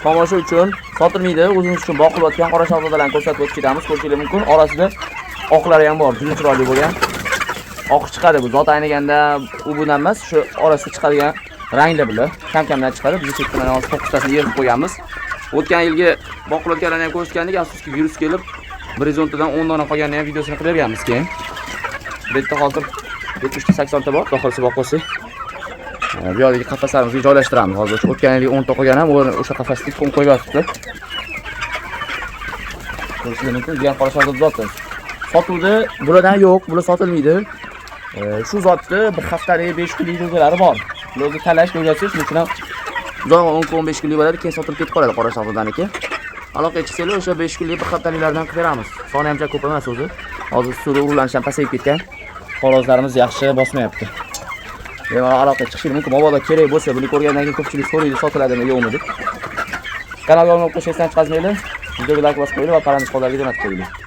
tomosha uchun sotilmaydi, o'zimiz uchun boqilayotgan qora shahzodalarni ko'rsatib o'tib ketamiz. Ko'rishingiz mumkin. Orasida oqlari ham bor, juda chiroyli bo'lgan. Oq chiqadi bu. Zot aynaganda u bundan emas, shu orasida chiqadigan ranglar bilan kam-kamdan chiqadi. Biz chekdan hozir 9 tasini yig'ib qo'yamiz. O'tgan yilgi boqilayotganlarni ham ko'rsatgandik, afsuski virus kelib, Horizontadan 10 dona qolganini ham videosini qilib berganmiz keyin. Bu yerda hozir 70 ta 80 ta bor, daxilsi boqosi. Bu yerdagi qafaslarimizni joylashtiramiz. Hozir o'tgan yilgi 10 ta qolgan ham o'sha qafasga qo'yib qo'yibdi. Ko'rishingiz mumkin, degan qora shahzoda zoti. Sotuvda bulardan yo'q, bular sotilmaydi. Shu zotni bir haftalik 5 kunlik jo'jalari bor. Bularni talash jo'jasiz, shuning uchun ham uzoq 10-15 kunlik bo'ladi, keyin sotilib ketib qoladi qora shahzodaniki. Aloqaga chiqsanglar, o'sha 5 kunlik bir haftaliklardan qilib beramiz. Soni ham ko'p emas o'zi. Hozir suvda urlanish ham pasayib ketgan. Qolozlarimiz yaxshi bosmayapti. Bemalol aloqaga chiqishingiz mumkin. Mabodo kerak bo'lsa, buni ko'rgandan keyin ko'pchilik so'raydi, sotiladimi, yo'qmi deb. Kanalga obuna bo'lib qo'shsangiz chiqazmaydi. Videoga like bosib qo'ying va parangiz qo'llarga jo'natib qo'ying.